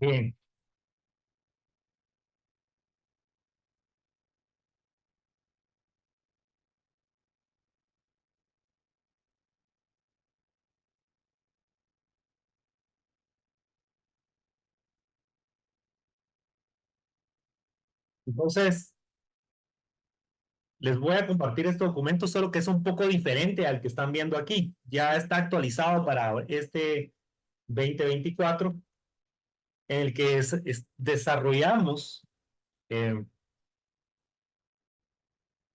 Bien, entonces les voy a compartir este documento, solo que es un poco diferente al que están viendo aquí. Ya está actualizado para este 2024, en el que desarrollamos, eh,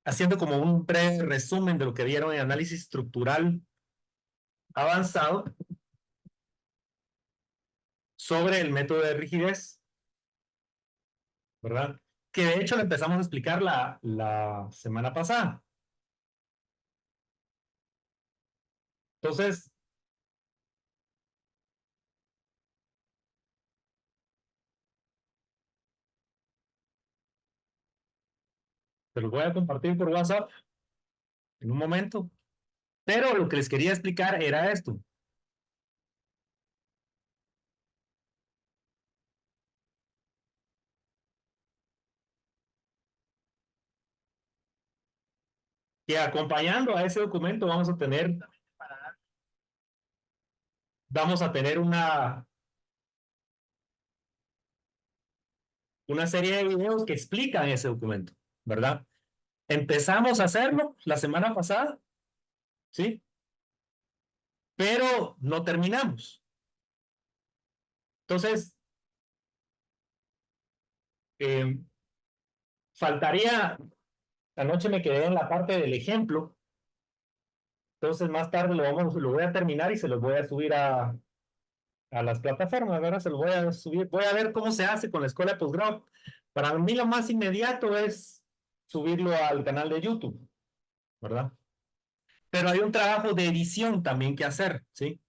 haciendo como un breve resumen de lo que vieron en análisis estructural avanzado sobre el método de rigidez, ¿verdad? Que de hecho lo empezamos a explicar la semana pasada. Entonces, se los voy a compartir por WhatsApp en un momento. Pero lo que les quería explicar era esto, que acompañando a ese documento vamos a tener una serie de videos que explican ese documento, ¿verdad? Empezamos a hacerlo la semana pasada, ¿sí? Pero no terminamos. Entonces, eh, faltaría, anoche me quedé en la parte del ejemplo, entonces más tarde lo voy a terminar y se los voy a subir a las plataformas, ¿verdad? Se los voy a subir, voy a ver cómo se hace con la escuela de posgrado. Para mí lo más inmediato es subirlo al canal de YouTube, ¿verdad? Pero hay un trabajo de edición también que hacer, ¿sí?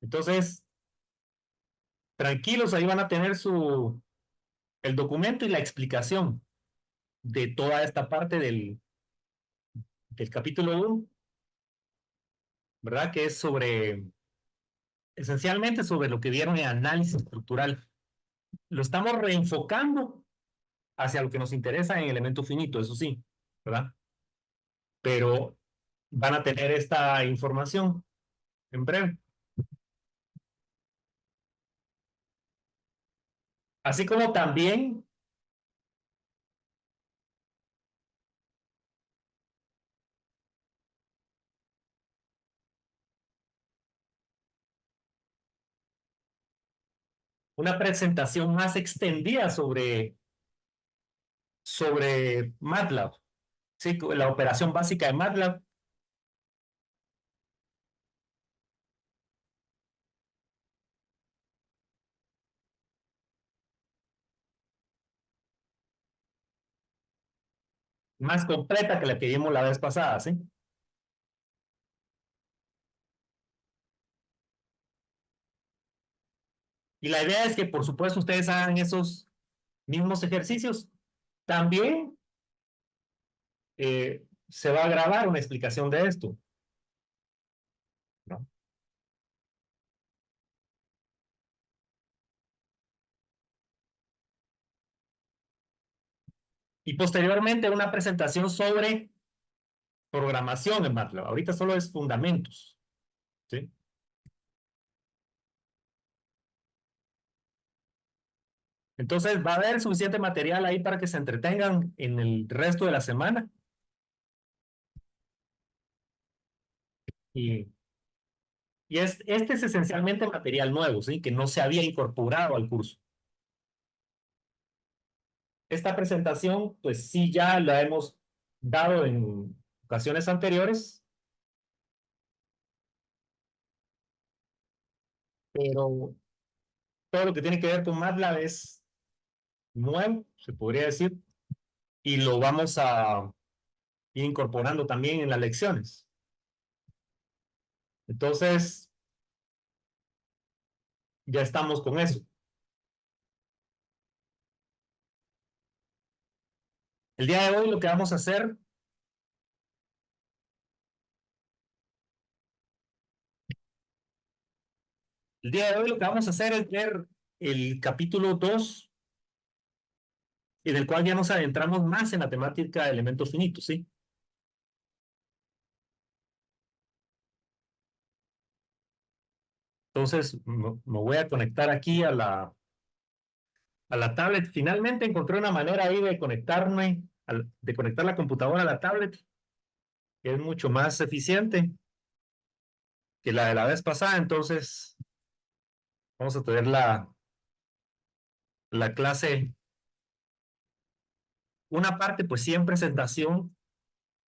Entonces, tranquilos, ahí van a tener el documento y la explicación de toda esta parte del capítulo 1, ¿verdad? Que es esencialmente sobre lo que vieron en análisis estructural. Lo estamos reenfocando hacia lo que nos interesa en elemento finito, eso sí, ¿verdad? Pero van a tener esta información en breve. Así como también una presentación más extendida sobre MATLAB, ¿sí? La operación básica de MATLAB, más completa que la que vimos la vez pasada, ¿sí? Y la idea es que, por supuesto, ustedes hagan esos mismos ejercicios. También se va a grabar una explicación de esto, ¿no? Y posteriormente una presentación sobre programación en MATLAB. Ahorita solo es fundamentos, ¿sí? Entonces va a haber suficiente material ahí para que se entretengan en el resto de la semana. Y, este es esencialmente material nuevo, ¿sí? Que no se había incorporado al curso. Esta presentación, pues sí, ya la hemos dado en ocasiones anteriores, pero todo lo que tiene que ver con MATLAB es nuevo, se podría decir, y lo vamos a ir incorporando también en las lecciones. Entonces, ya estamos con eso. El día de hoy lo que vamos a hacer, el día de hoy lo que vamos a hacer es ver el capítulo 2, en el cual ya nos adentramos más en la temática de elementos finitos, ¿sí? Entonces, me voy a conectar aquí a la tablet. Finalmente encontré una manera ahí de conectarme, de conectar la computadora a la tablet, que es mucho más eficiente que la de la vez pasada. Entonces, vamos a tener la clase, una parte pues sí en presentación,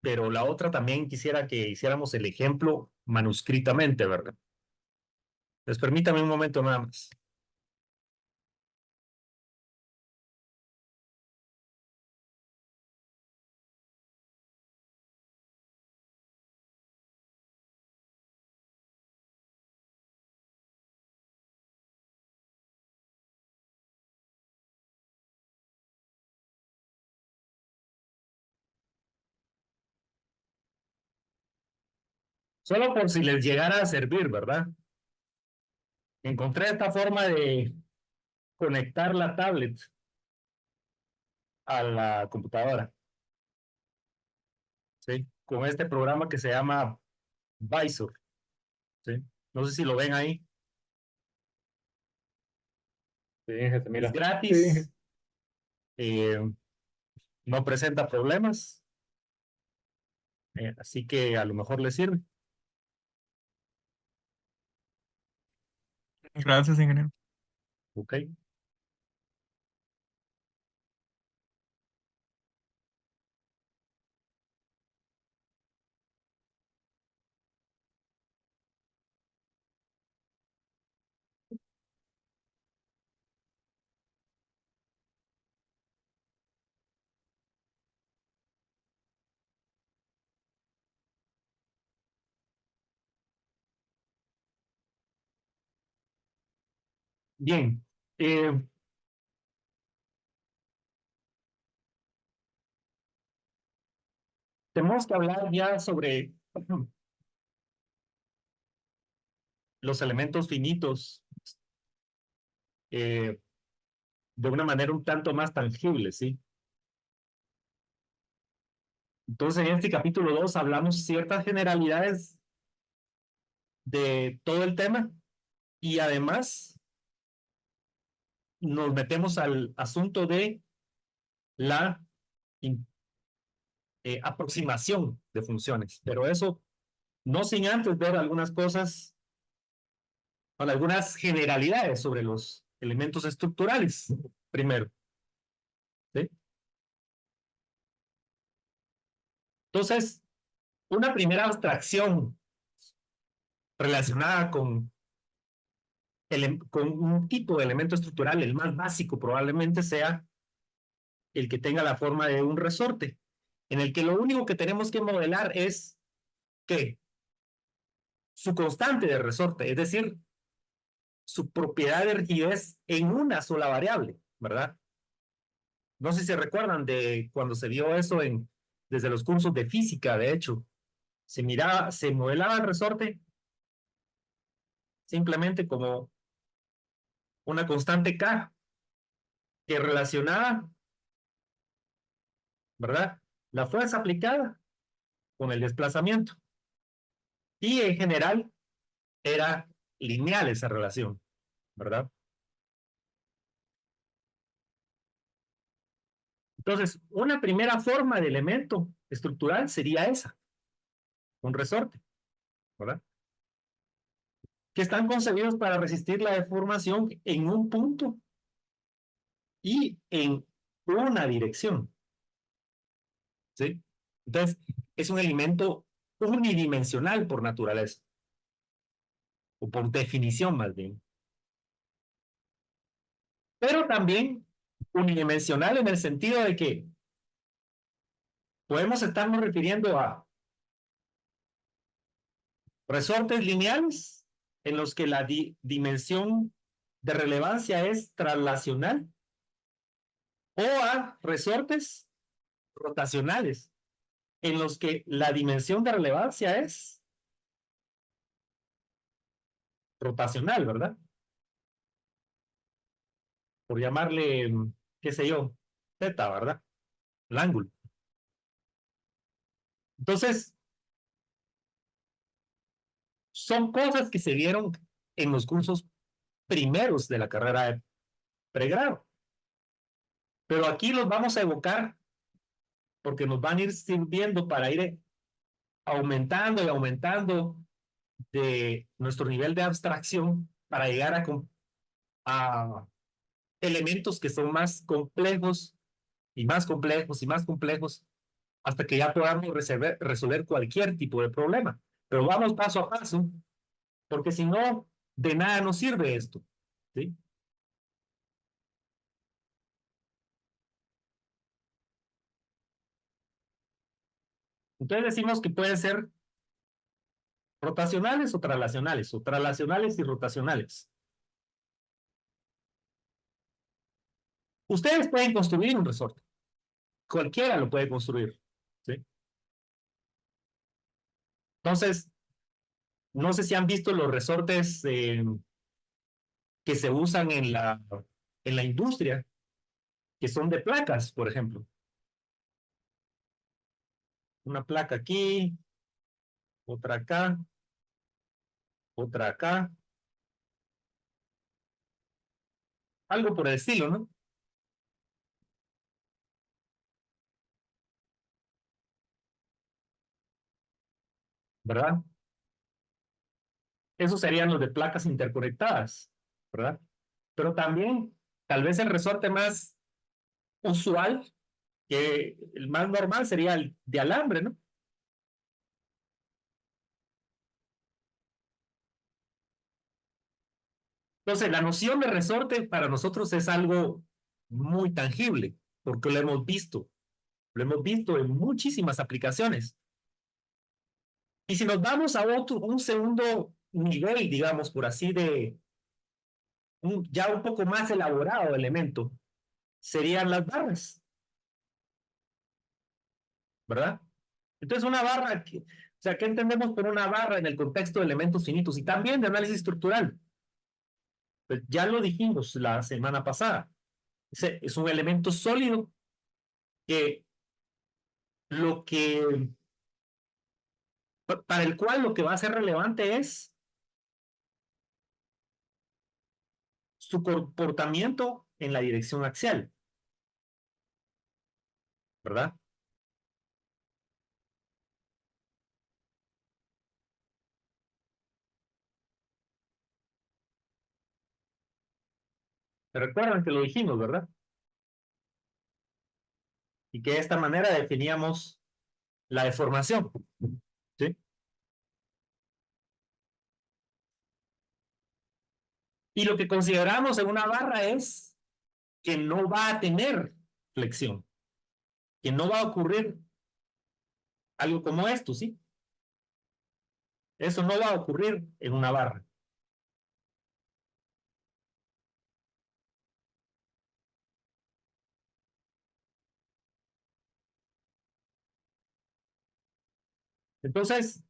pero la otra también quisiera que hiciéramos el ejemplo manuscritamente, ¿verdad? Les permítame un momento nada más. Solo por si les llegara a servir, ¿verdad? Encontré esta forma de conectar la tablet a la computadora, ¿sí? Con este programa que se llama Visor, ¿sí? No sé si lo ven ahí. Sí, se Es mira. gratis, eh, no presenta problemas, así que a lo mejor les sirve. Gracias, ingeniero. Ok, bien. Tenemos que hablar ya sobre los elementos finitos eh, de una manera un tanto más tangible, ¿sí? Entonces, en este capítulo 2 hablamos ciertas generalidades de todo el tema y además nos metemos al asunto de la aproximación de funciones, pero eso no sin antes ver algunas cosas, o algunas generalidades sobre los elementos estructurales, primero, ¿sí? Entonces, una primera abstracción relacionada con un tipo de elemento estructural, el más básico probablemente sea el que tenga la forma de un resorte, en el que lo único que tenemos que modelar es que su constante de resorte, es decir, su propiedad de rigidez en una sola variable, ¿verdad? No sé si se recuerdan de cuando se vio eso desde los cursos de física, de hecho, se modelaba el resorte simplemente como una constante K que relacionaba, ¿verdad? La fuerza aplicada con el desplazamiento. Y en general era lineal esa relación, ¿verdad? Entonces, una primera forma de elemento estructural sería esa, un resorte, ¿verdad? Que están concebidos para resistir la deformación en un punto y en una dirección, ¿sí? Entonces, es un elemento unidimensional por naturaleza, o por definición más bien, pero también unidimensional en el sentido de que podemos estarnos refiriendo a resortes lineales en los que la dimensión de relevancia es traslacional o a resortes rotacionales en los que la dimensión de relevancia es rotacional, ¿verdad? por llamarle, qué sé yo, Z, ¿verdad? El ángulo. Entonces, son cosas que se vieron en los cursos primeros de la carrera de pregrado. Pero aquí los vamos a evocar porque nos van a ir sirviendo para ir aumentando y aumentando de nuestro nivel de abstracción para llegar a elementos que son más complejos y más complejos y más complejos hasta que ya podamos resolver cualquier tipo de problema. Pero vamos paso a paso, porque si no, de nada nos sirve esto. ¿Sí? Entonces decimos que pueden ser rotacionales o traslacionales y rotacionales. Ustedes pueden construir un resorte. Cualquiera lo puede construir. ¿Sí? Entonces, no sé si han visto los resortes que se usan en la industria, que son de placas, por ejemplo. Una placa aquí, otra acá, otra acá, algo por el estilo, ¿no? ¿Verdad? Esos serían los de placas interconectadas, ¿verdad? Pero también, tal vez el resorte más usual, que el más normal sería el de alambre, ¿no? Entonces, la noción de resorte para nosotros es algo muy tangible, porque lo hemos visto en muchísimas aplicaciones. Y si nos vamos a un segundo nivel, digamos, por así ya un poco más elaborado elemento, serían las barras, ¿verdad? Entonces, una barra, o sea, ¿qué entendemos por una barra en el contexto de elementos finitos y también de análisis estructural? Pues ya lo dijimos la semana pasada. Es un elemento sólido que lo que, para el cual lo que va a ser relevante es su comportamiento en la dirección axial, ¿verdad? Recuerdan que lo dijimos, ¿verdad? Y que de esta manera definíamos la deformación, ¿sí? Y lo que consideramos en una barra es que no va a tener flexión, que no va a ocurrir algo como esto, ¿sí? Eso no va a ocurrir en una barra. Entonces,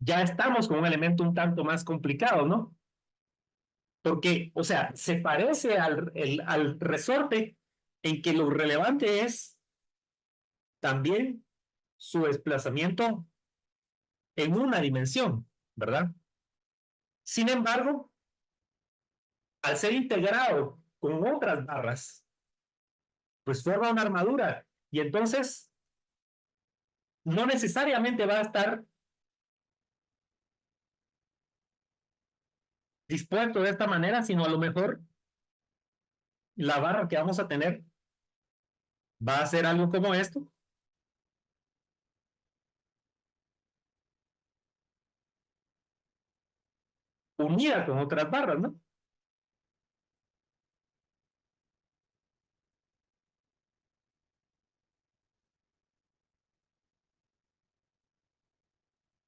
ya estamos con un elemento un tanto más complicado, ¿no? Porque, o sea, se parece al resorte en que lo relevante es también su desplazamiento en una dimensión, ¿verdad? Sin embargo, al ser integrado con otras barras, pues forma una armadura y entonces no necesariamente va a estar dispuesto de esta manera, sino a lo mejor la barra que vamos a tener va a ser algo como esto, unida con otras barras, ¿no?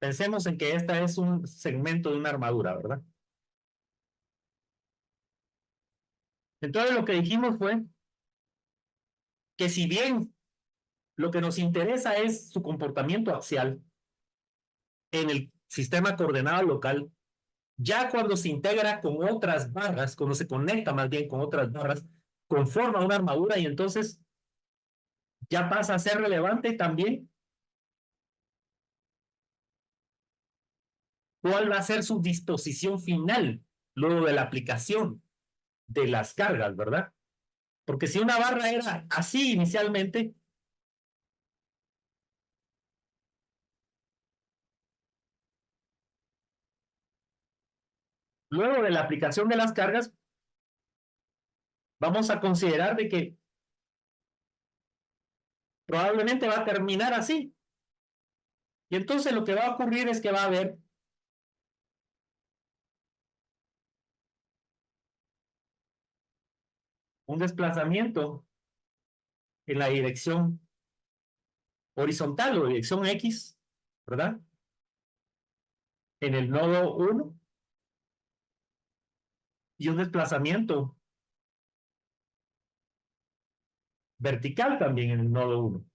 Pensemos en que esta es un segmento de una armadura, ¿verdad? Entonces lo que dijimos fue que si bien lo que nos interesa es su comportamiento axial en el sistema coordenado local, Ya cuando se integra con otras barras, cuando se conecta más bien con otras barras, conforma una armadura y entonces ya pasa a ser relevante también cuál va a ser su disposición final luego de la aplicación de las cargas, ¿verdad? Porque si una barra era así inicialmente, luego de la aplicación de las cargas, vamos a considerar de que probablemente va a terminar así. Y entonces lo que va a ocurrir es que va a haber un desplazamiento en la dirección horizontal o dirección X, ¿verdad? En el nodo 1 y un desplazamiento vertical también en el nodo 1.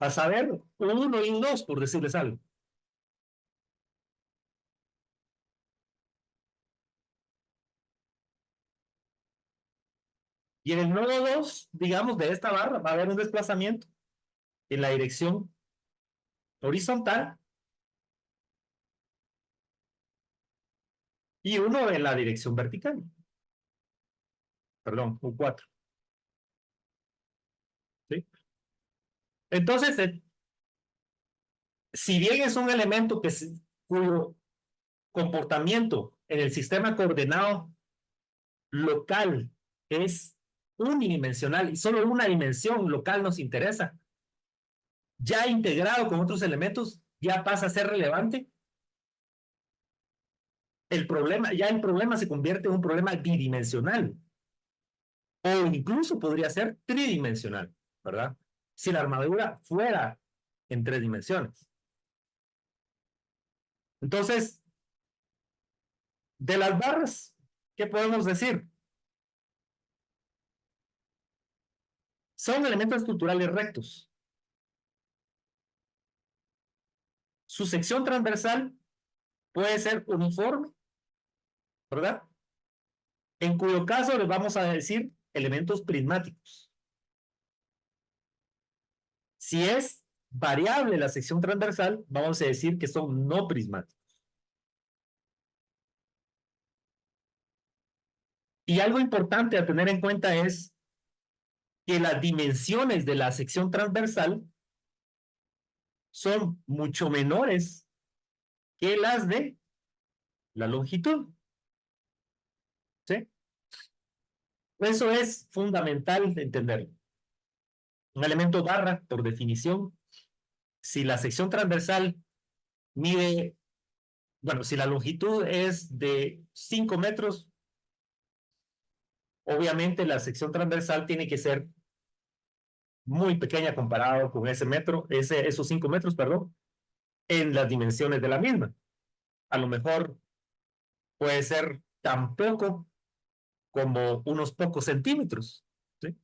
A saber, un 1 y un 2, por decirles algo. Y en el nodo 2, digamos, de esta barra, va a haber un desplazamiento en la dirección horizontal y uno en la dirección vertical. Perdón, un 4. ¿Sí? Entonces, si bien es un elemento cuyo comportamiento en el sistema coordenado local es unidimensional y solo una dimensión local nos interesa, ya integrado con otros elementos, ya pasa a ser relevante. El problema se convierte en un problema bidimensional o incluso podría ser tridimensional, ¿verdad? Si la armadura fuera en 3 dimensiones. Entonces, de las barras, ¿qué podemos decir? Son elementos estructurales rectos. Su sección transversal puede ser uniforme, ¿verdad? En cuyo caso les vamos a decir elementos prismáticos. Si es variable la sección transversal, vamos a decir que son no prismáticos. Y algo importante a tener en cuenta es que las dimensiones de la sección transversal son mucho menores que las de la longitud. ¿Sí? Eso es fundamental entenderlo. Un elemento barra, por definición, si la sección transversal mide, bueno, si la longitud es de 5 metros, obviamente la sección transversal tiene que ser muy pequeña comparado con ese metro, esos 5 metros, perdón, en las dimensiones de la misma. A lo mejor puede ser tan poco como unos pocos centímetros, ¿sí?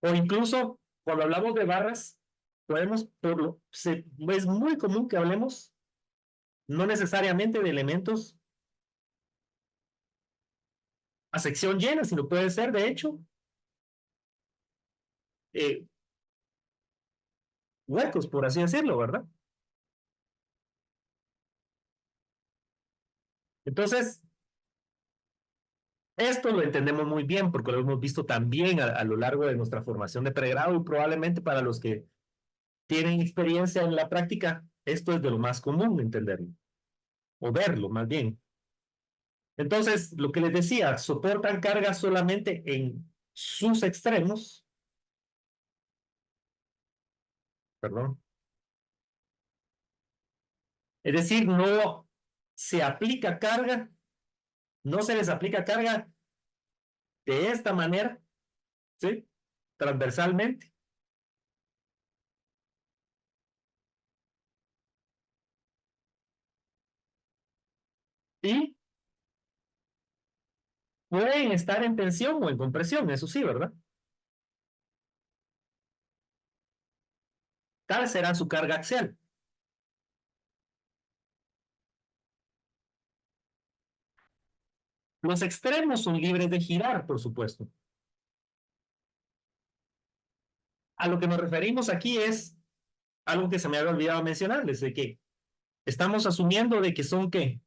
O incluso cuando hablamos de barras, podemos, es muy común que hablemos no necesariamente de elementos a sección llena, sino puede ser, de hecho, eh, huecos, por así decirlo, ¿verdad? Entonces, esto lo entendemos muy bien porque lo hemos visto también a lo largo de nuestra formación de pregrado y probablemente para los que tienen experiencia en la práctica, esto es de lo más común entenderlo, o verlo más bien. Entonces, lo que les decía, soportan cargas solamente en sus extremos, perdón. Es decir, no se aplica carga, no se les aplica carga de esta manera, ¿sí? Transversalmente. Y pueden estar en tensión o en compresión, eso sí, ¿verdad? Tal será su carga axial. Los extremos son libres de girar, por supuesto. A lo que nos referimos aquí es algo que se me había olvidado mencionarles, de que estamos asumiendo de que son, ¿qué?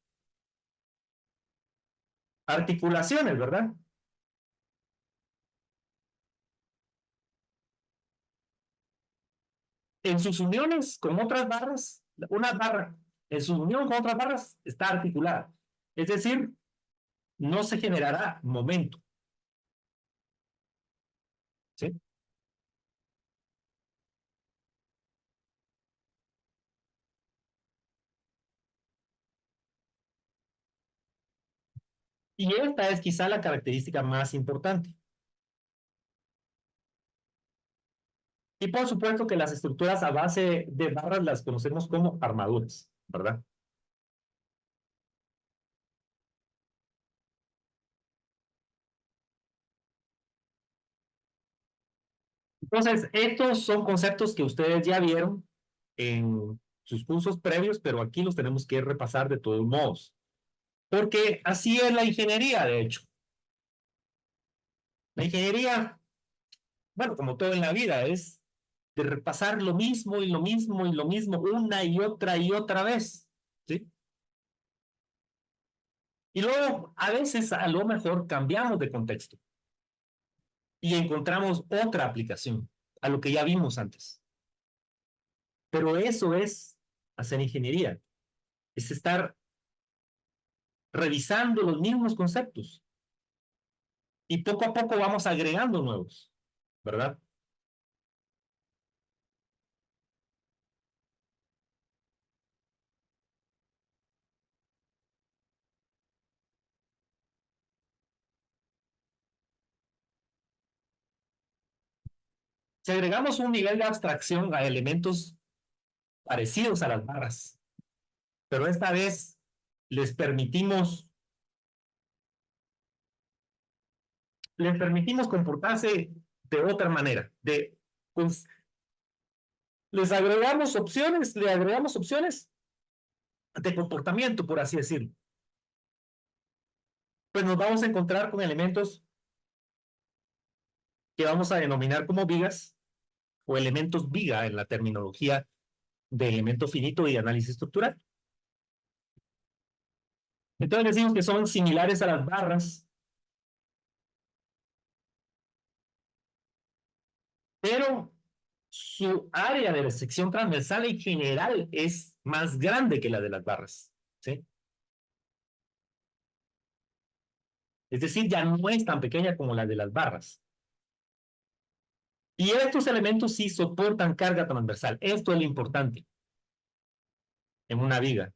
Articulaciones, ¿verdad? En sus uniones con otras barras, una barra en su unión con otras barras está articulada. Es decir, no se generará momento. ¿Sí? Y esta es quizá la característica más importante. Y por supuesto que las estructuras a base de barras las conocemos como armaduras, ¿verdad? Entonces, estos son conceptos que ustedes ya vieron en sus cursos previos, pero aquí los tenemos que repasar de todos modos. Porque así es la ingeniería, de hecho. La ingeniería, bueno, como todo en la vida, es de repasar lo mismo y lo mismo y lo mismo una y otra vez, ¿sí? Y luego, a veces, a lo mejor cambiamos de contexto y encontramos otra aplicación a lo que ya vimos antes. Pero eso es hacer ingeniería, es estar revisando los mismos conceptos y poco a poco vamos agregando nuevos, ¿verdad? Si agregamos un nivel de abstracción a elementos parecidos a las barras, pero esta vez les permitimos, les permitimos comportarse de otra manera, pues, le agregamos opciones de comportamiento, por así decirlo. Pues nos vamos a encontrar con elementos que vamos a denominar como vigas o elementos viga en la terminología de elemento finito y de análisis estructural. Entonces decimos que son similares a las barras, pero su área de sección transversal en general es más grande que la de las barras, ¿sí? Es decir, ya no es tan pequeña como la de las barras. Y estos elementos sí soportan carga transversal. Esto es lo importante en una viga.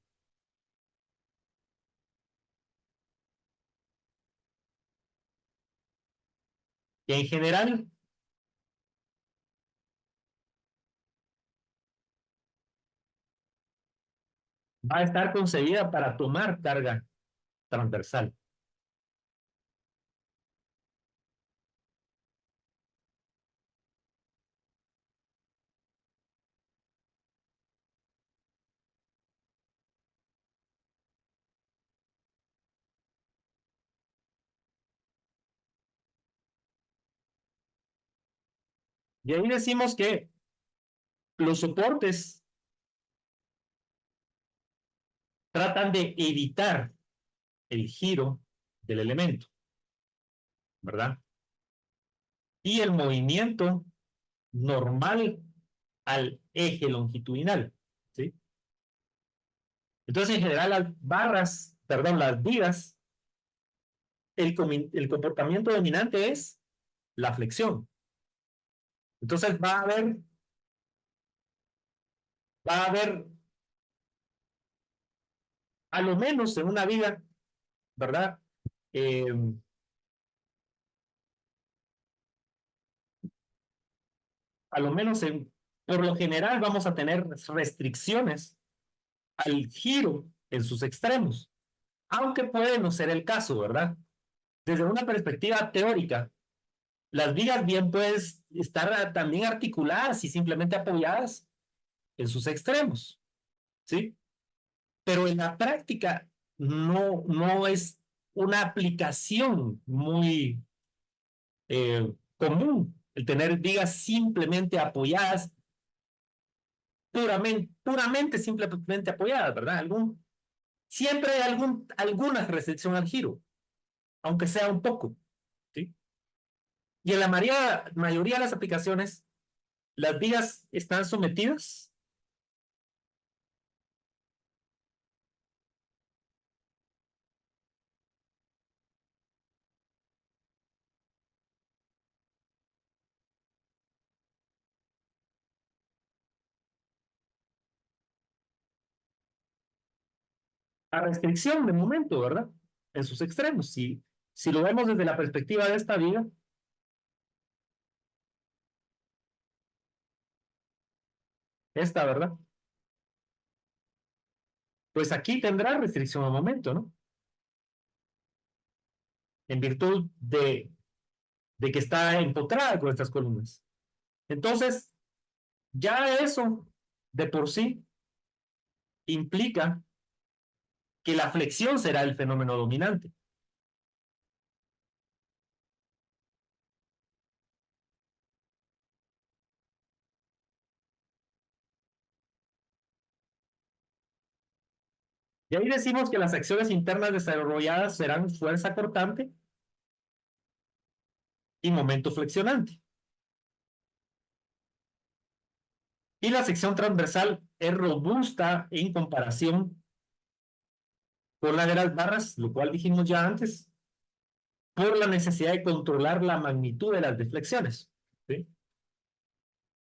Y en general va a estar concebida para tomar carga transversal. Y ahí decimos que los soportes tratan de evitar el giro del elemento, ¿verdad? Y el movimiento normal al eje longitudinal, ¿sí? Entonces, en general, las barras, perdón, las vigas, el comportamiento dominante es la flexión. Entonces, va a haber, a lo menos en una viga, ¿verdad? Eh, a lo menos por lo general vamos a tener restricciones al giro en sus extremos, aunque puede no ser el caso, ¿verdad? Desde una perspectiva teórica, las vigas bien pueden estar también articuladas y simplemente apoyadas en sus extremos, ¿sí? Pero en la práctica no es una aplicación muy común, el tener vigas simplemente apoyadas, puramente simplemente apoyadas, ¿verdad? Siempre hay alguna restricción al giro, aunque sea un poco, ¿sí? Y en la mayoría de las aplicaciones, las vigas están sometidas a restricción de momento, ¿verdad? En sus extremos. Si lo vemos desde la perspectiva de esta viga, esta, ¿verdad? Pues aquí tendrá restricción al momento, ¿no? En virtud de que está empotrada con estas columnas. Entonces, ya eso de por sí implica que la flexión será el fenómeno dominante. Y ahí decimos que las acciones internas desarrolladas serán fuerza cortante y momento flexionante. Y la sección transversal es robusta en comparación con la de las barras, lo cual dijimos ya antes, por la necesidad de controlar la magnitud de las deflexiones. ¿Sí?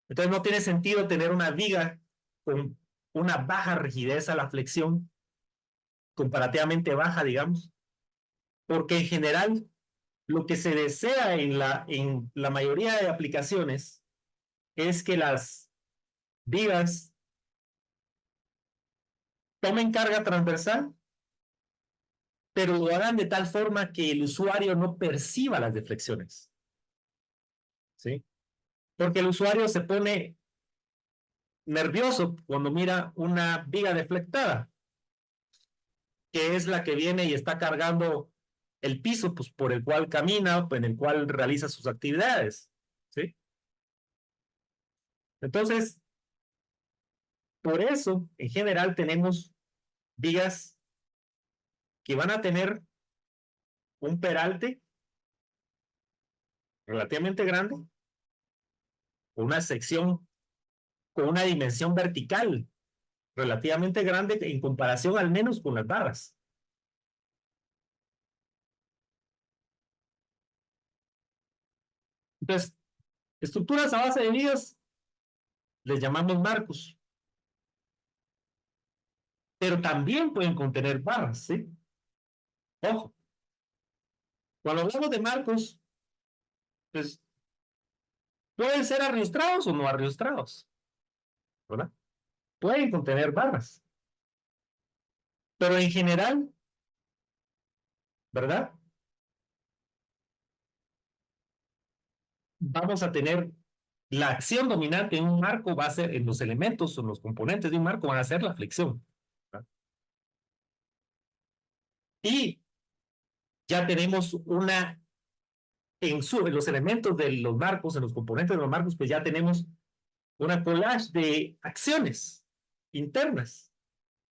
Entonces no tiene sentido tener una viga con una baja rigidez a la flexión, comparativamente baja, digamos, porque en general lo que se desea en la mayoría de aplicaciones es que las vigas tomen carga transversal, pero lo hagan de tal forma que el usuario no perciba las deflexiones. ¿Sí? Porque el usuario se pone nervioso cuando mira una viga deflectada, que es la que viene y está cargando el piso pues, por el cual camina, en el cual realiza sus actividades. ¿Sí? Entonces, por eso, en general, tenemos vigas que van a tener un peralte relativamente grande, una sección con una dimensión vertical relativamente grande en comparación al menos con las barras. Entonces, estructuras a base de vigas les llamamos marcos, pero también pueden contener barras, ¿sí? Ojo, cuando hablamos de marcos, pues pueden ser arriostrados o no arriostrados, ¿verdad? Pueden contener barras, pero en general, ¿verdad? Vamos a tener la acción dominante en un marco va a ser, en los elementos o los componentes de un marco van a ser la flexión, ¿verdad? Y ya tenemos en los elementos de los marcos, en los componentes de los marcos, pues ya tenemos una collage de acciones internas,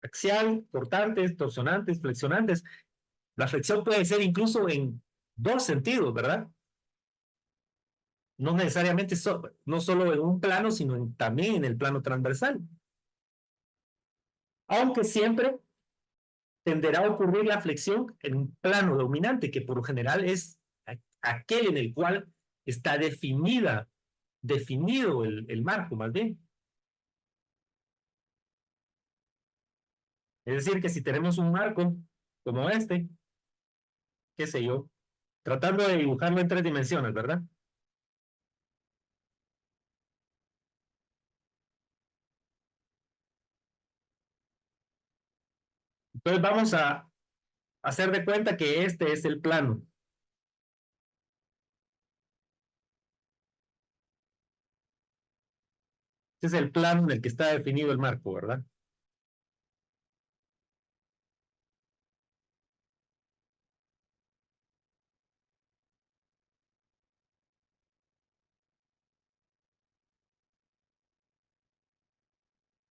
axial, cortantes, torsionantes, flexionantes. La flexión puede ser incluso en dos sentidos, ¿verdad? No necesariamente, no solo en un plano, sino también en el plano transversal. Aunque siempre tenderá a ocurrir la flexión en un plano dominante, que por lo general es aquel en el cual está definido el marco, más bien. Es decir, que si tenemos un marco como este, qué sé yo, tratando de dibujarlo en tres dimensiones, ¿verdad? Entonces vamos a hacer de cuenta que este es el plano. Este es el plano en el que está definido el marco, ¿verdad?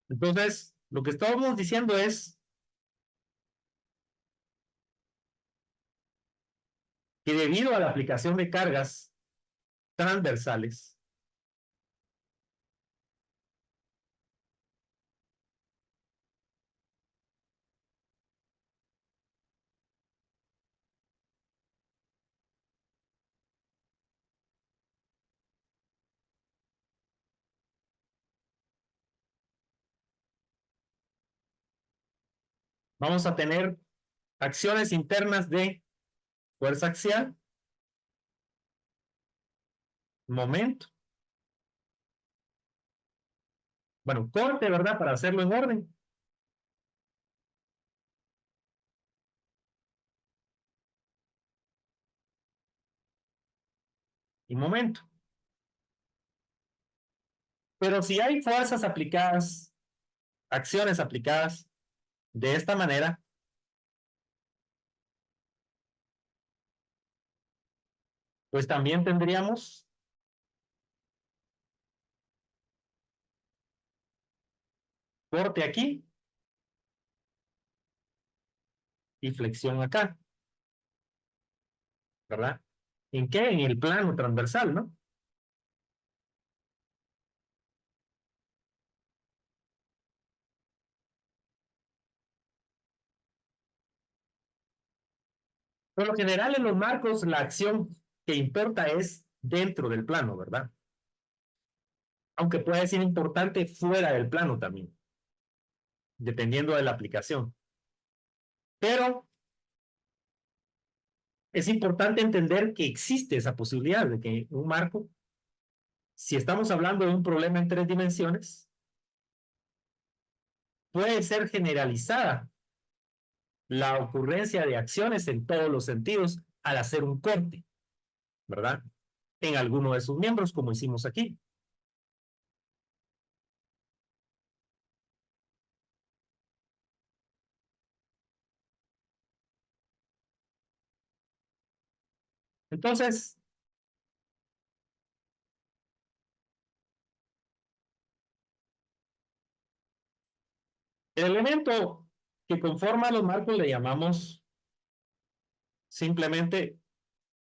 Entonces, lo que estábamos diciendo es que debido a la aplicación de cargas transversales, vamos a tener acciones internas de fuerza axial, momento, bueno, corte, ¿verdad? Para hacerlo en orden. Y momento. Pero si hay fuerzas aplicadas, acciones aplicadas de esta manera, pues también tendríamos corte aquí y flexión acá, ¿verdad? ¿En qué? En el plano transversal, ¿no? Por lo general en los marcos la acción que importa es dentro del plano, ¿verdad? Aunque puede ser importante fuera del plano también, dependiendo de la aplicación. Pero es importante entender que existe esa posibilidad de que un marco, si estamos hablando de un problema en 3 dimensiones, puede ser generalizada la ocurrencia de acciones en todos los sentidos al hacer un corte, ¿verdad? En alguno de sus miembros, como hicimos aquí. Entonces, el elemento que conforma los marcos le llamamos simplemente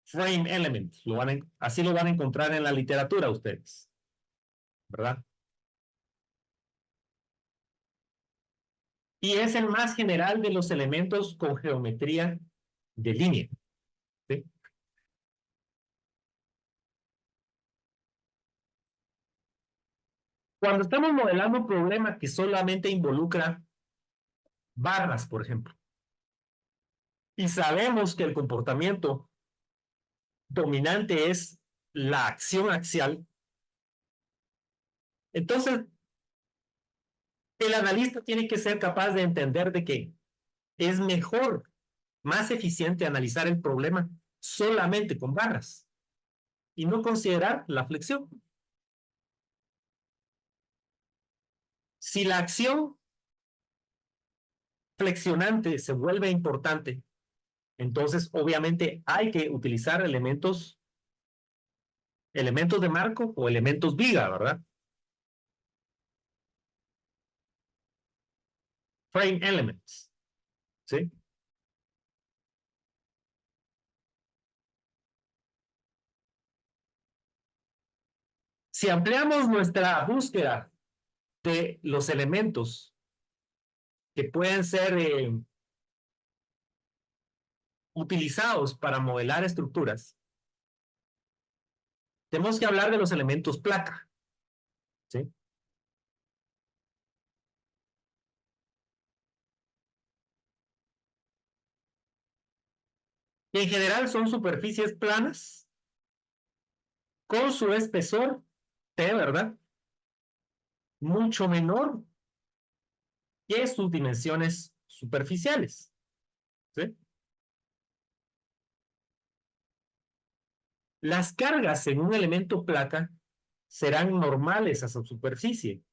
frame element. Así lo van a encontrar en la literatura ustedes, ¿verdad? Y es el más general de los elementos con geometría de línea, ¿sí? Cuando estamos modelando un problema que solamente involucra barras, por ejemplo, y sabemos que el comportamiento dominante es la acción axial, entonces el analista tiene que ser capaz de entender de que es mejor, más eficiente analizar el problema solamente con barras y no considerar la flexión. Si la acción flexionante se vuelve importante, entonces obviamente hay que utilizar elementos de marco o elementos viga, ¿verdad? Frame elements, ¿sí? Si ampliamos nuestra búsqueda de los elementos que pueden ser utilizados para modelar estructuras, tenemos que hablar de los elementos placa, ¿sí? Que en general son superficies planas con su espesor T, ¿verdad? Mucho menor que sus dimensiones superficiales, ¿sí? Las cargas en un elemento placa serán normales a su superficie.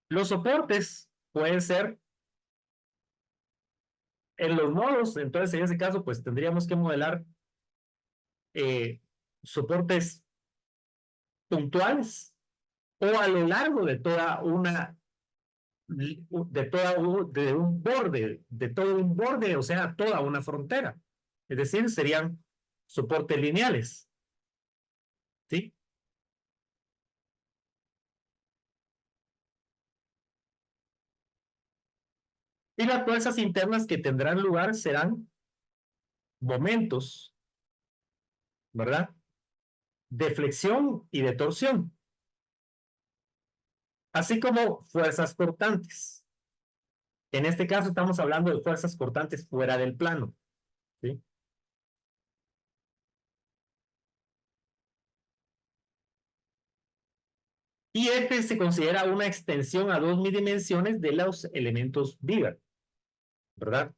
Los soportes pueden ser En los nodos, entonces en ese caso, pues tendríamos que modelar soportes puntuales o a lo largo de toda una de un borde, de todo un borde, o sea, toda una frontera. Es decir, serían soportes lineales, ¿sí? Y las fuerzas internas que tendrán lugar serán momentos, ¿verdad? De flexión y de torsión, así como fuerzas cortantes. En este caso estamos hablando de fuerzas cortantes fuera del plano, ¿sí? Y este se considera una extensión a dos dimensiones de los elementos Vigar, ¿verdad?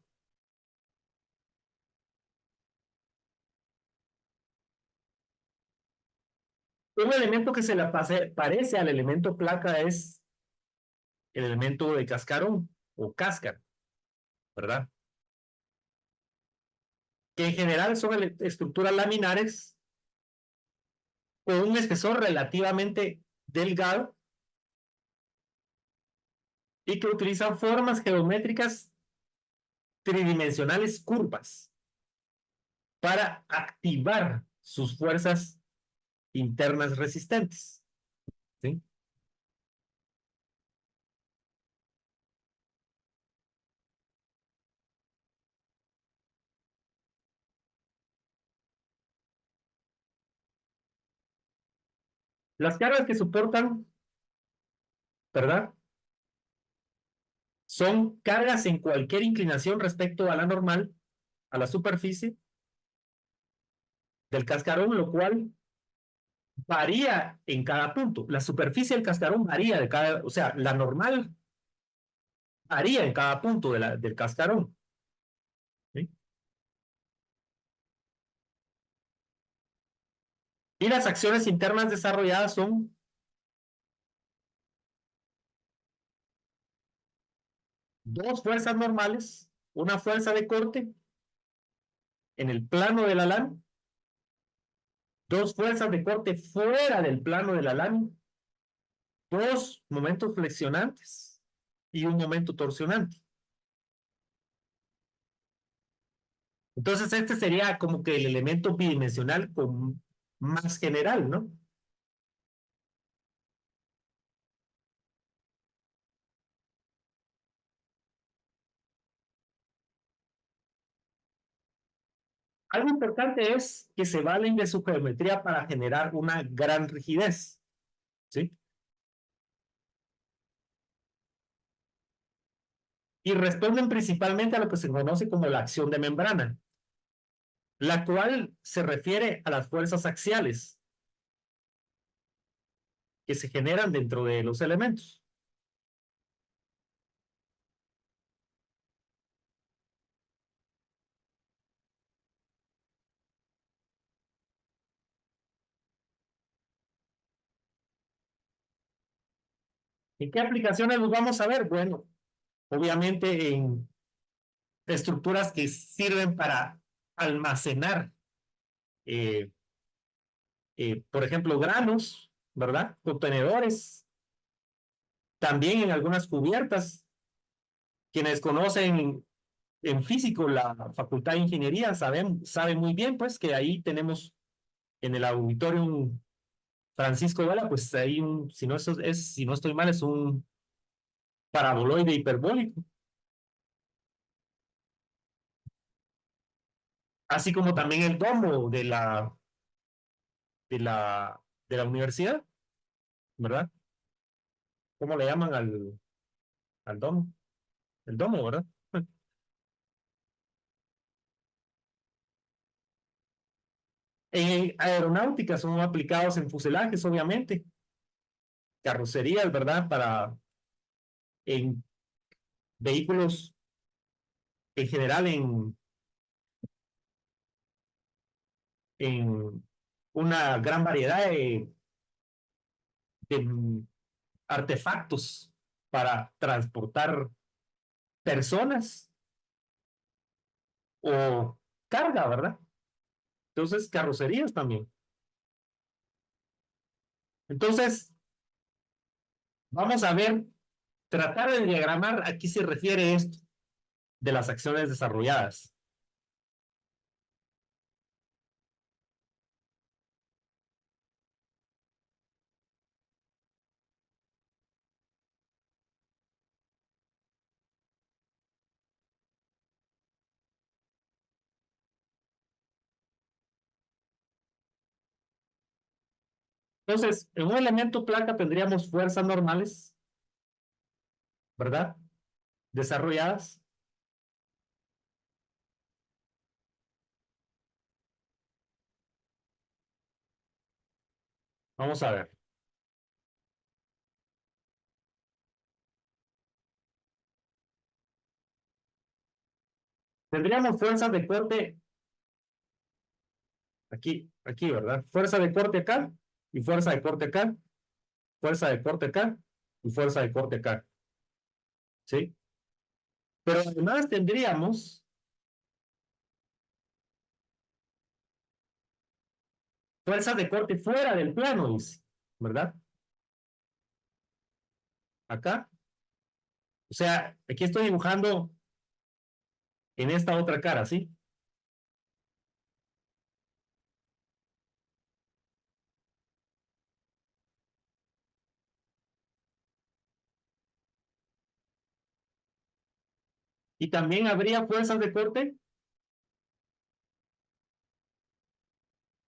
Un elemento que se le parece al elemento placa es el elemento de cascarón o cáscara, ¿verdad? Que en general son estructuras laminares con un espesor relativamente delgado y que utilizan formas geométricas tridimensionales curvas para activar sus fuerzas internas resistentes, ¿sí? Las cargas que soportan, ¿verdad? Son cargas en cualquier inclinación respecto a la normal, a la superficie del cascarón, lo cual varía en cada punto. La superficie del cascarón varía de cada, o sea, la normal varía en cada punto del cascarón, ¿sí? Y las acciones internas desarrolladas son dos fuerzas normales, una fuerza de corte en el plano de la lámina, dos fuerzas de corte fuera del plano de la lámina, dos momentos flexionantes y un momento torsionante. Entonces, este sería como que el elemento bidimensional con más general, ¿no? Algo importante es que se valen de su geometría para generar una gran rigidez, ¿sí? Y responden principalmente a lo que se conoce como la acción de membrana, la cual se refiere a las fuerzas axiales que se generan dentro de los elementos. ¿En qué aplicaciones los vamos a ver? Bueno, obviamente en estructuras que sirven para almacenar, eh, por ejemplo, granos, ¿verdad? Contenedores, también en algunas cubiertas. Quienes conocen en físico la Facultad de Ingeniería saben muy bien, pues, que ahí tenemos en el auditorium Francisco Vela, pues ahí si no, si no estoy mal, es un paraboloide hiperbólico, así como también el domo de la, de la universidad, ¿verdad? ¿Cómo le llaman al domo? El domo, ¿verdad? En aeronáutica son aplicados en fuselajes, obviamente, carrocerías, ¿verdad? En vehículos en general, en una gran variedad de artefactos para transportar personas o carga, ¿verdad? Entonces, carrocerías también. Entonces, vamos a ver, tratar de diagramar a qué se refiere esto de las acciones desarrolladas. Entonces, en un elemento placa tendríamos fuerzas normales, ¿verdad? Desarrolladas. Vamos a ver. Tendríamos fuerzas de corte aquí, ¿verdad? Fuerza de corte acá y fuerza de corte acá, fuerza de corte acá y fuerza de corte acá, ¿sí? Pero además tendríamos fuerzas de corte fuera del plano, dice, ¿verdad? Acá. O sea, aquí estoy dibujando en esta otra cara, ¿sí? Y también habría fuerzas de corte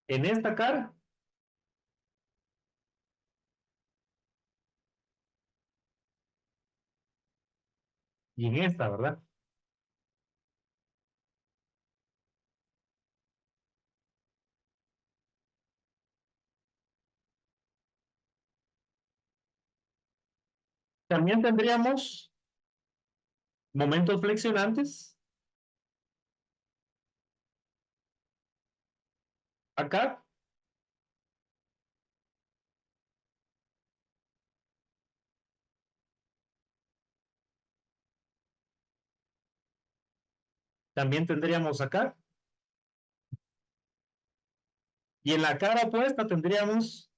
en esta cara y en esta, ¿verdad? También tendríamos momentos flexionantes acá. También tendríamos acá. Y en la cara opuesta tendríamos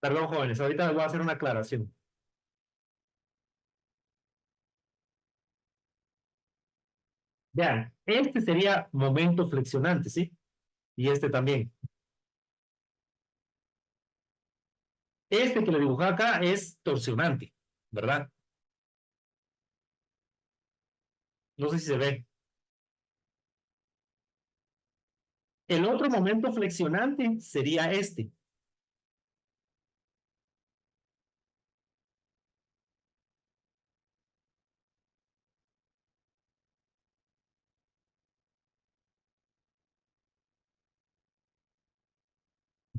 perdón, jóvenes, ahorita les voy a hacer una aclaración. Vean, este sería momento flexionante, ¿sí? Y este también. Este que le dibujé acá es torsionante, ¿verdad? No sé si se ve. El otro momento flexionante sería este.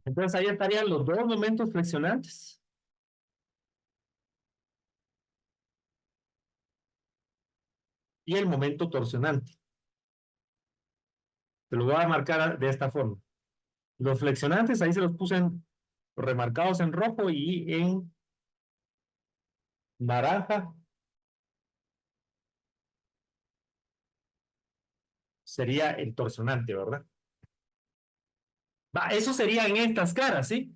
Entonces ahí estarían los dos momentos flexionantes y el momento torsionante. Se lo voy a marcar de esta forma. Los flexionantes ahí se los puse remarcados en rojo y en naranja sería el torsionante, ¿verdad? Va, eso sería en estas caras, ¿sí?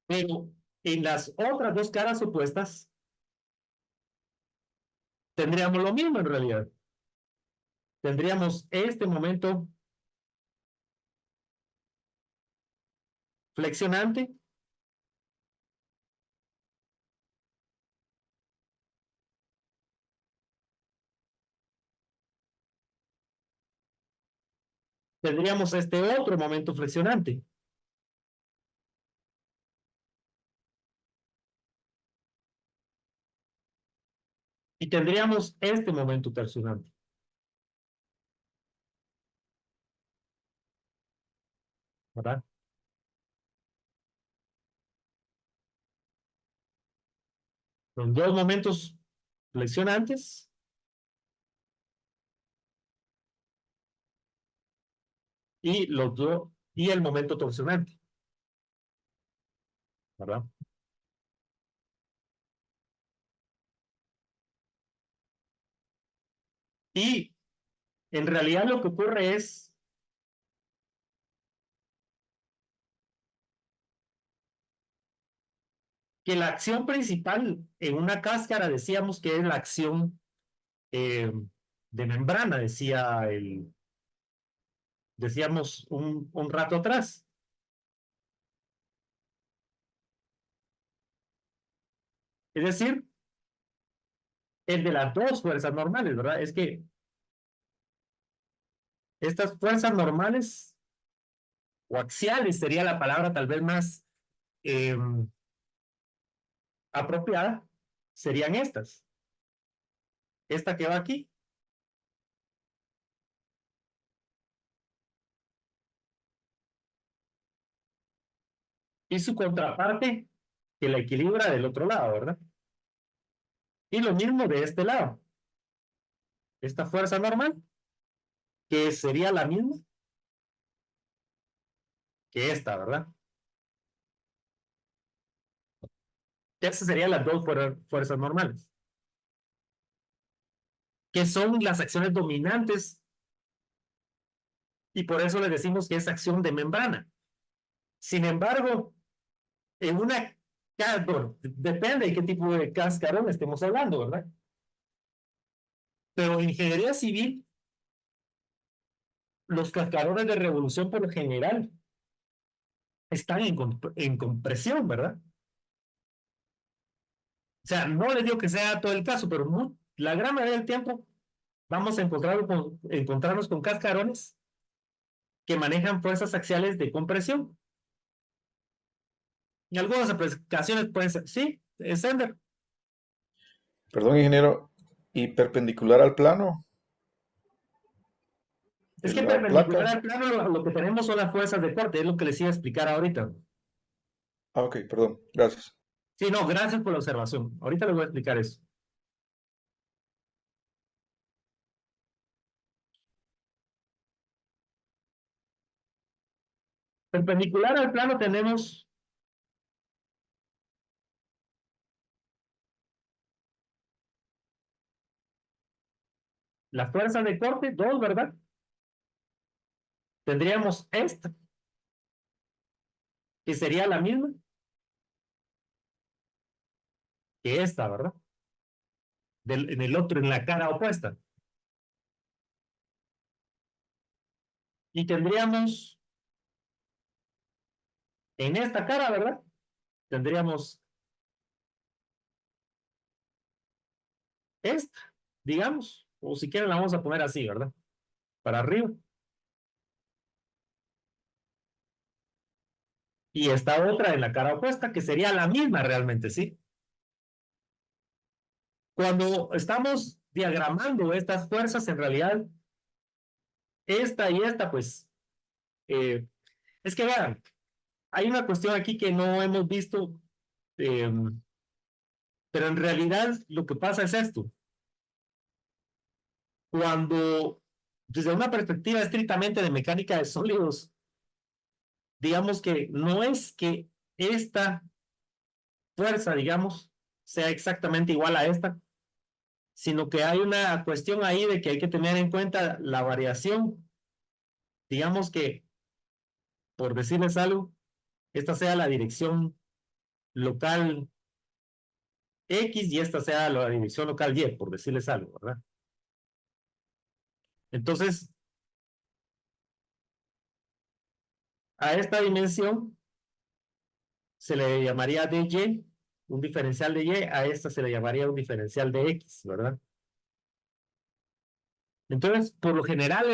Pero en las otras dos caras opuestas tendríamos lo mismo en realidad. Tendríamos este momento flexionante, tendríamos este otro momento flexionante y tendríamos este momento torsionante, ¿verdad? Son dos momentos flexionantes y los dos y el momento torsionante, ¿verdad? Y en realidad lo que ocurre es que la acción principal en una cáscara decíamos que es la acción de membrana, decíamos un rato atrás. Es decir, el de las dos fuerzas normales, ¿verdad? Es que estas fuerzas normales o axiales sería la palabra tal vez más eh, apropiada, serían estas. Esta que va aquí y su contraparte que la equilibra del otro lado, ¿verdad? Y lo mismo de este lado. Esta fuerza normal, que sería la misma que esta, ¿verdad? Esas serían las dos fuerzas normales, que son las acciones dominantes y por eso le decimos que es acción de membrana. Sin embargo, en una, bueno, depende de qué tipo de cascarón estemos hablando, ¿verdad? Pero en ingeniería civil, los cascarones de revolución por lo general están en compresión, ¿verdad? O sea, no les digo que sea todo el caso, pero la gran mayoría del tiempo vamos a encontrarnos con cascarones que manejan fuerzas axiales de compresión. Y algunas aplicaciones pueden ser, sí, Sender. Perdón, ingeniero, ¿y perpendicular al plano Es de que la perpendicular placa? al plano lo que tenemos son las fuerzas de corte, es lo que les iba a explicar ahorita. Ah, ok, perdón, gracias. Sí, no, gracias por la observación. Ahorita les voy a explicar eso. Perpendicular al plano tenemos la fuerza de corte, dos, ¿verdad? Tendríamos esta, que sería la misma que esta, ¿verdad? En el otro, en la cara opuesta. Y tendríamos en esta cara, ¿verdad? Tendríamos esta, digamos, o si quieren la vamos a poner así, ¿verdad? Para arriba. Y esta otra en la cara opuesta, que sería la misma realmente, ¿sí? Cuando estamos diagramando estas fuerzas, en realidad, esta y esta, pues, eh, es que vean, hay una cuestión aquí que no hemos visto, eh, pero en realidad lo que pasa es esto. Cuando, desde una perspectiva estrictamente de mecánica de sólidos, digamos que no es que esta fuerza, digamos, sea exactamente igual a esta, sino que hay una cuestión ahí de que hay que tener en cuenta la variación. Digamos que, por decirles algo, esta sea la dirección local X y esta sea la dirección local Y, por decirles algo, ¿verdad? Entonces, a esta dimensión se le llamaría dy, un diferencial de y, a esta se le llamaría un diferencial de x, ¿verdad? Entonces, por lo general,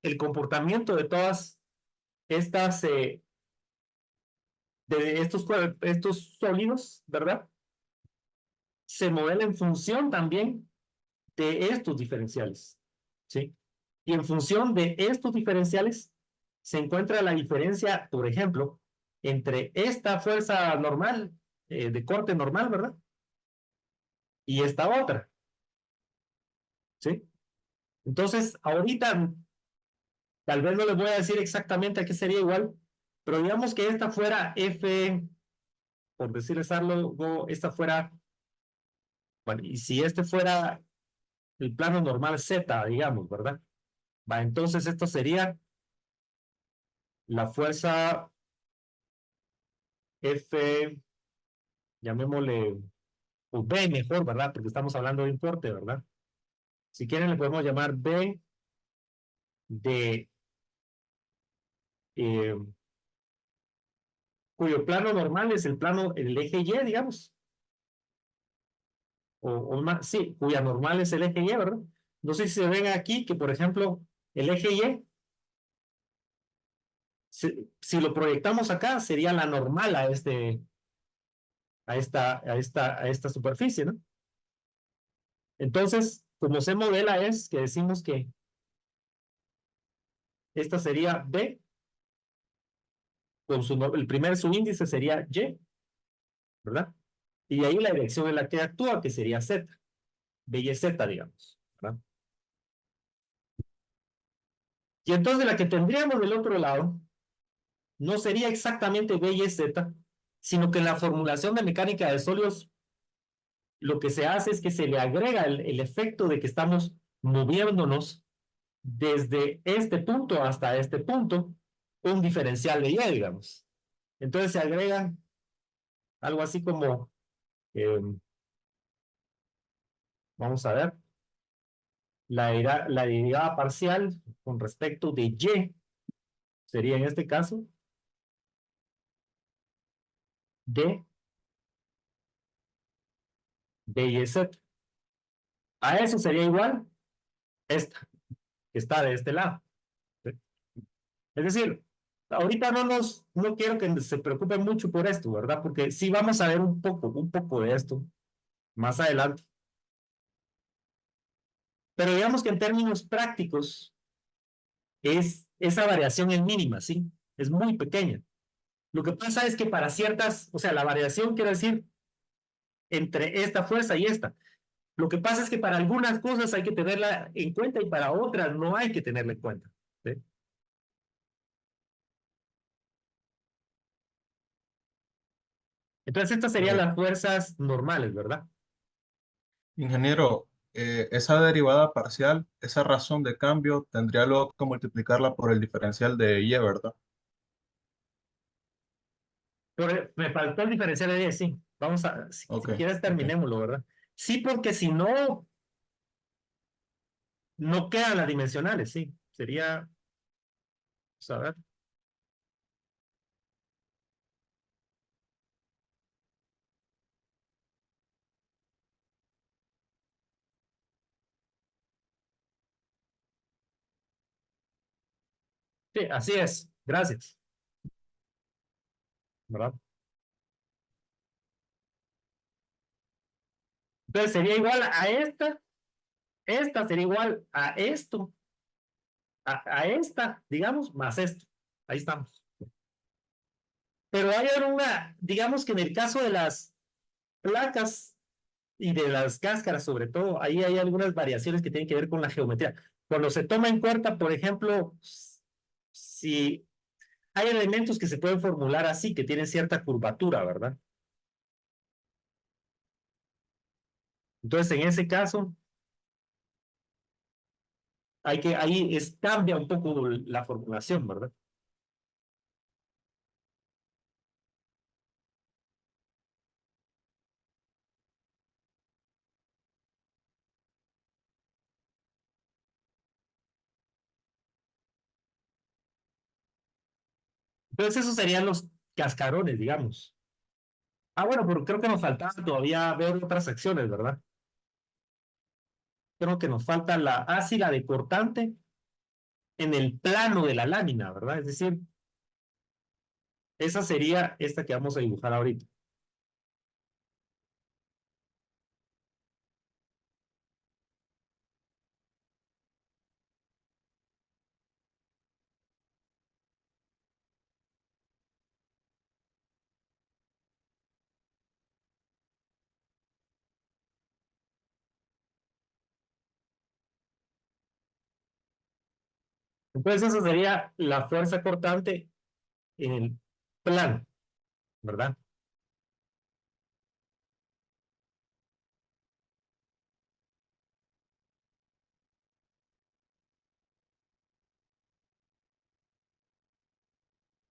el comportamiento de todas estas, de estos sólidos, ¿verdad? Se modela en función también de estos diferenciales, ¿sí? Y en función de estos diferenciales se encuentra la diferencia, por ejemplo, entre esta fuerza normal, de corte normal, ¿verdad? y esta otra, ¿sí? Entonces, ahorita tal vez no les voy a decir exactamente a qué sería igual, pero digamos que esta fuera F, por decirles algo, esta fuera, bueno, y si este fuera el plano normal Z, digamos, ¿verdad? Va, entonces esto sería la fuerza F, llamémosle, o B mejor, ¿verdad? Porque estamos hablando de importe, ¿verdad? Si quieren le podemos llamar B de, eh, cuyo plano normal es el plano, el eje Y, digamos, o más, sí, cuya normal es el eje Y, ¿verdad? No sé si se ven aquí que, por ejemplo, el eje Y, si lo proyectamos acá, sería la normal a esta superficie, ¿no? Entonces, como se modela es que decimos que esta sería B, el primer subíndice sería Y, ¿verdad? Y ahí la dirección en la que actúa, que sería Z, B y Z, digamos, ¿verdad? Y entonces la que tendríamos del otro lado no sería exactamente B y Z, sino que en la formulación de mecánica de sólidos lo que se hace es que se le agrega el efecto de que estamos moviéndonos desde este punto hasta este punto, un diferencial de Y, digamos. Entonces se agrega algo así como, eh, vamos a ver, la derivada parcial con respecto de Y, sería en este caso, de y Z. A eso sería igual esta, que está de este lado. ¿Sí? Es decir, ahorita no quiero que se preocupen mucho por esto, ¿verdad? Porque sí vamos a ver un poco de esto más adelante. Pero digamos que en términos prácticos, esa variación es mínima, ¿sí? Es muy pequeña. Lo que pasa es que para ciertas, o sea, la variación quiere decir entre esta fuerza y esta. Lo que pasa es que para algunas cosas hay que tenerla en cuenta y para otras no hay que tenerla en cuenta. ¿Sí? Entonces, estas serían Eh, las fuerzas normales, ¿verdad? Ingeniero, esa derivada parcial, esa razón de cambio, tendría luego que multiplicarla por el diferencial de Y, ¿verdad? Pero me faltó el diferencial de 10, sí. Vamos a, Ok, si quieres, ok. terminémoslo, ¿verdad? Sí, porque si no, no quedan las dimensionales, sí. Sería, vamos a ver. Sí, así es. Gracias. ¿Verdad? Entonces sería igual a esta sería igual a esto, a esta, digamos, más esto. Ahí estamos. Pero hay digamos que en el caso de las placas y de las cáscaras, sobre todo, ahí hay algunas variaciones que tienen que ver con la geometría. Cuando se toma en cuenta, por ejemplo, si hay elementos que se pueden formular así, que tienen cierta curvatura, ¿verdad? Entonces, en ese caso, cambia un poco la formulación, ¿verdad? Entonces, esos serían los cascarones, digamos. Ah, bueno, pero creo que nos faltaba todavía ver otras secciones, ¿verdad? Creo que nos falta sí, la de cortante en el plano de la lámina, ¿verdad? Es decir, esa sería esta que vamos a dibujar ahorita. Entonces esa sería la fuerza cortante en el plano, ¿verdad?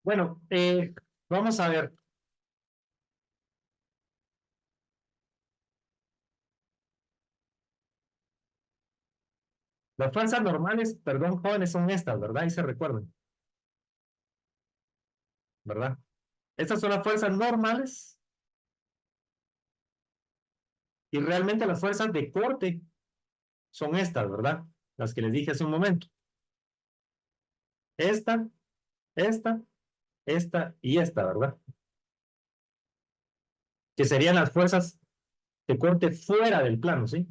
Bueno, vamos a ver. Las fuerzas normales, perdón, jóvenes, son estas, ¿verdad? Y se recuerdan, ¿verdad? Estas son las fuerzas normales y realmente las fuerzas de corte son estas, ¿verdad? Las que les dije hace un momento. Esta, esta, esta y esta, ¿verdad? Que serían las fuerzas de corte fuera del plano, ¿sí?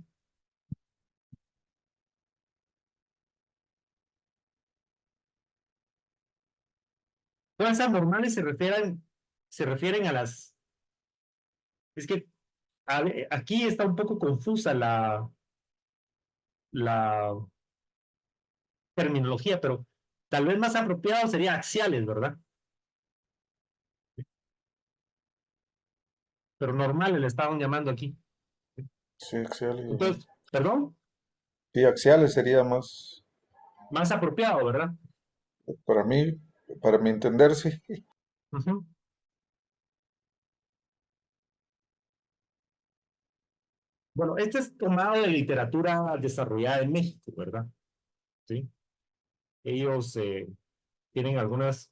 Fuerzas normales se refieren a las... Es que aquí está un poco confusa la terminología, pero tal vez más apropiado sería axiales, ¿verdad? Pero normales le estaban llamando aquí. Sí, axiales. Ajá. Entonces, perdón, Sí, axiales sería más, más apropiado, ¿verdad? para mí, para mi entender, sí. Ujú. Bueno, este es tomado de literatura desarrollada en México, ¿verdad? Sí. Ellos tienen algunas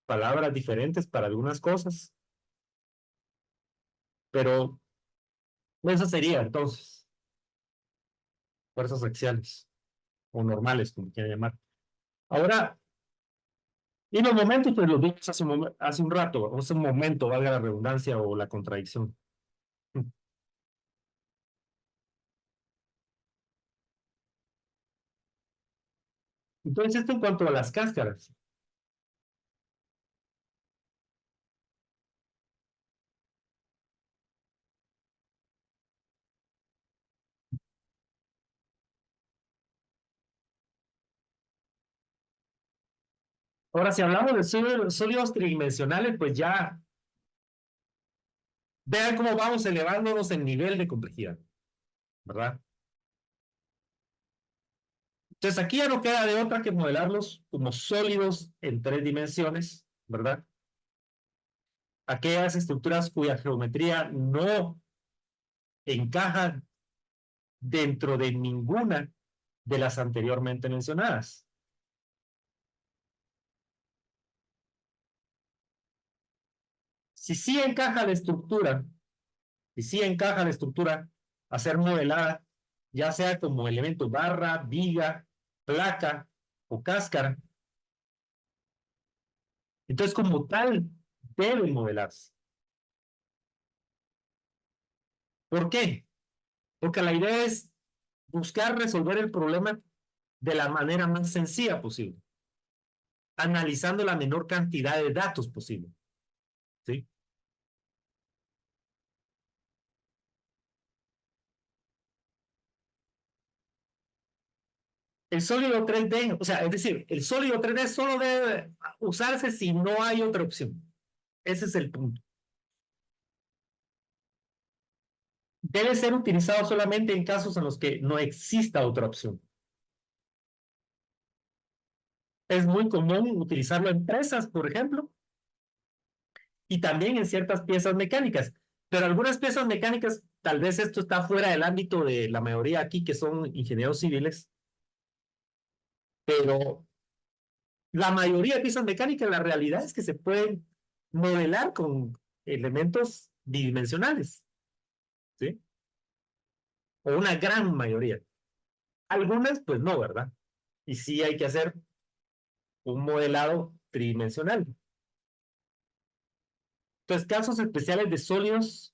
palabras diferentes para algunas cosas, pero eso sería entonces fuerzas axiales o normales, como quieran llamar. Ahora, y los momentos, pues los vimos hace un rato, hace un momento, valga la redundancia o la contradicción. Entonces, esto en cuanto a las cáscaras. Ahora, si hablamos de sólidos tridimensionales, pues ya vean cómo vamos elevándonos en nivel de complejidad, ¿verdad? Entonces, aquí ya no queda de otra que modelarlos como sólidos en 3 dimensiones, ¿verdad? Aquellas estructuras cuya geometría no encaja dentro de ninguna de las anteriormente mencionadas. Si sí encaja la estructura, si sí encaja la estructura a ser modelada, ya sea como elemento barra, viga, placa o cáscara, entonces como tal debe modelarse. ¿Por qué? Porque la idea es buscar resolver el problema de la manera más sencilla posible, analizando la menor cantidad de datos posible, ¿sí? El sólido 3D, o sea, es decir, el sólido 3D solo debe usarse si no hay otra opción. Ese es el punto. Debe ser utilizado solamente en casos en los que no exista otra opción. Es muy común utilizarlo en presas, por ejemplo, y también en ciertas piezas mecánicas. Pero algunas piezas mecánicas, tal vez esto está fuera del ámbito de la mayoría aquí, que son ingenieros civiles, pero la mayoría de piezas mecánicas, la realidad es que se pueden modelar con elementos bidimensionales, ¿sí? O una gran mayoría. Algunas, pues no, ¿verdad? Y sí hay que hacer un modelado tridimensional. Entonces, casos especiales de sólidos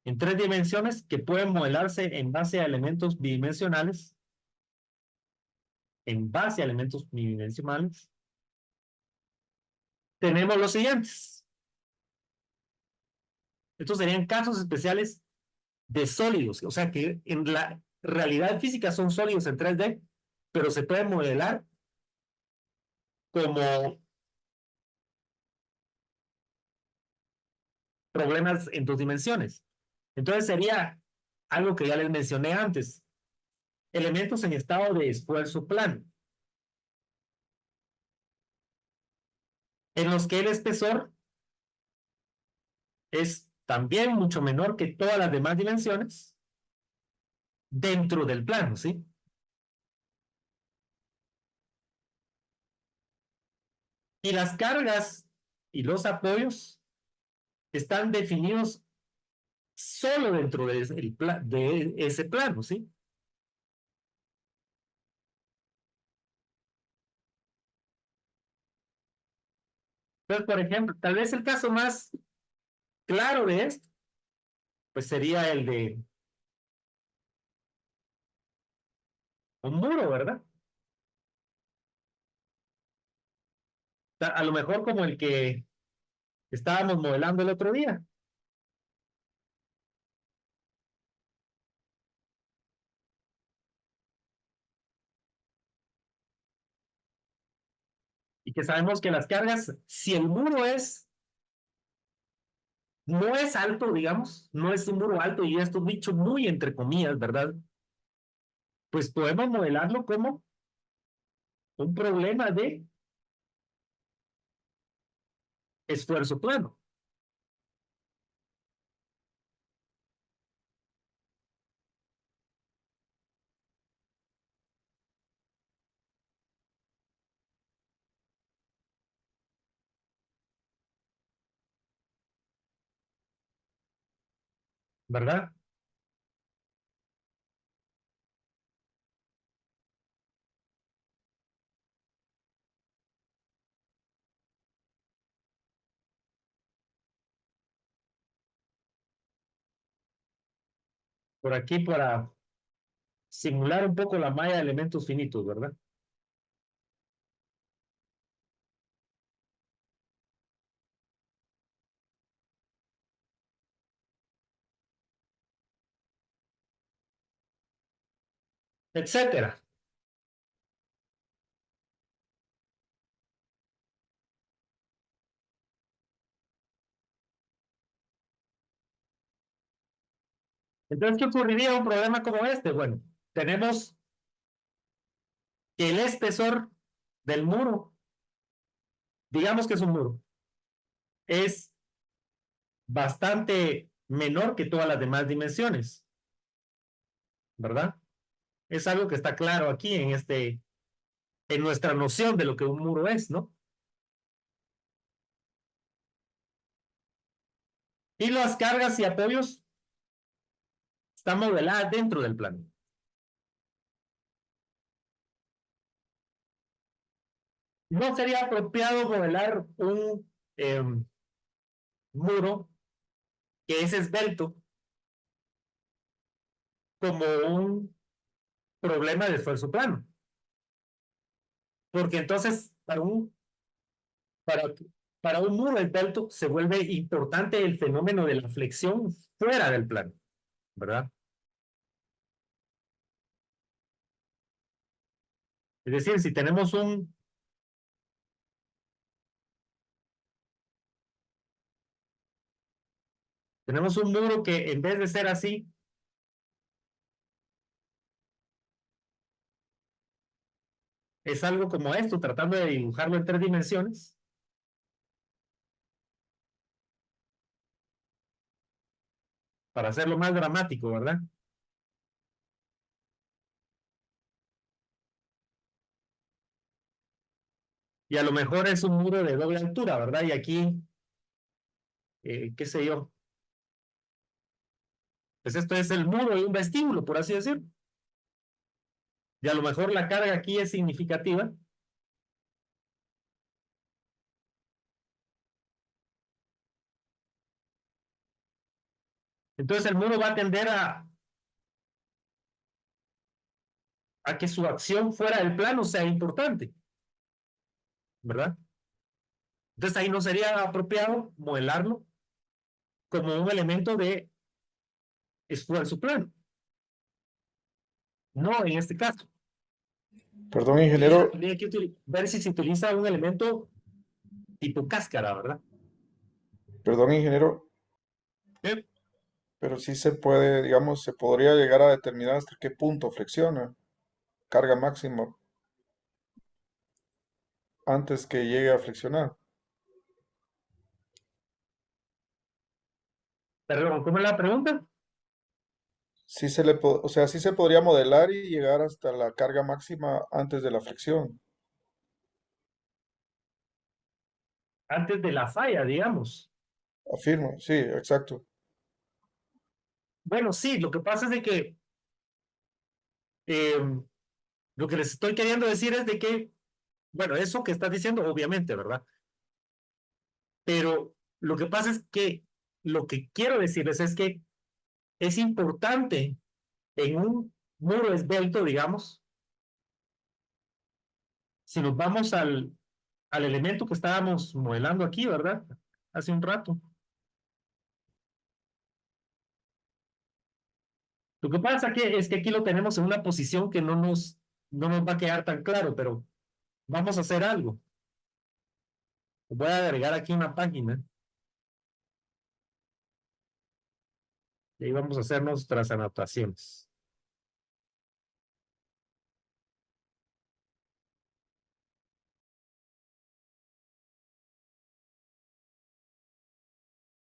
en 3 dimensiones que pueden modelarse en base a elementos bidimensionales, tenemos los siguientes. Estos serían casos especiales de sólidos, o sea que en la realidad física son sólidos en 3D, pero se puede modelar como problemas en 2 dimensiones. Entonces sería algo que ya les mencioné antes, elementos en estado de esfuerzo plano, en los que el espesor es también mucho menor que todas las demás dimensiones dentro del plano, ¿sí? Y las cargas y los apoyos están definidos solo dentro de ese plano, ¿sí? Entonces, por ejemplo, tal vez el caso más claro de esto, pues sería el de un muro, ¿verdad? A lo mejor como el que estábamos modelando el otro día. Y que sabemos que las cargas, si el muro no es alto, digamos, no es un muro alto y esto dicho muy entre comillas, ¿verdad? Pues podemos modelarlo como un problema de esfuerzo plano, ¿verdad? Por aquí para simular un poco la malla de elementos finitos, ¿verdad? Etcétera. Entonces, ¿qué ocurriría en un problema como este? Bueno, tenemos que el espesor del muro, digamos que es un muro, es bastante menor que todas las demás dimensiones, ¿verdad? Es algo que está claro aquí en nuestra noción de lo que un muro es, ¿no? Y las cargas y apoyos están modeladas dentro del plano. No sería apropiado modelar un muro que es esbelto como un problema de esfuerzo plano, porque entonces para, para un muro esbelto se vuelve importante el fenómeno de la flexión fuera del plano, ¿verdad? Es decir, si tenemos un muro que en vez de ser así, es algo como esto, tratando de dibujarlo en 3 dimensiones, para hacerlo más dramático, ¿verdad? Y a lo mejor es un muro de doble altura, ¿verdad? Y aquí, qué sé yo, pues esto es el muro de un vestíbulo, por así decirlo. Y a lo mejor la carga aquí es significativa. Entonces el muro va a tender a que su acción fuera del plano sea importante, ¿verdad? Entonces ahí no sería apropiado modelarlo como un elemento de esfuerzo plano. No en este caso. Perdón, ingeniero, Habría que ver si se utiliza un elemento tipo cáscara, ¿verdad? perdón, ingeniero, ¿Eh? pero sí se puede, digamos, se podría llegar a determinar hasta qué punto flexiona, carga máxima, antes que llegue a flexionar. Perdón, ¿cómo es la pregunta? Sí o sea, sí se podría modelar y llegar hasta la carga máxima antes de la flexión. Antes de la falla, digamos. Afirmo, sí, exacto. Bueno, sí, lo que pasa es de que lo que les estoy queriendo decir es de que, bueno, eso que estás diciendo, obviamente, ¿verdad? Pero lo que pasa es que lo que quiero decirles es que es importante en un muro esbelto, digamos, si nos vamos al elemento que estábamos modelando aquí, ¿verdad? Hace un rato. Lo que pasa es que aquí lo tenemos en una posición que no nos va a quedar tan claro, pero vamos a hacer algo. Voy a agregar aquí una página y ahí vamos a hacer nuestras anotaciones.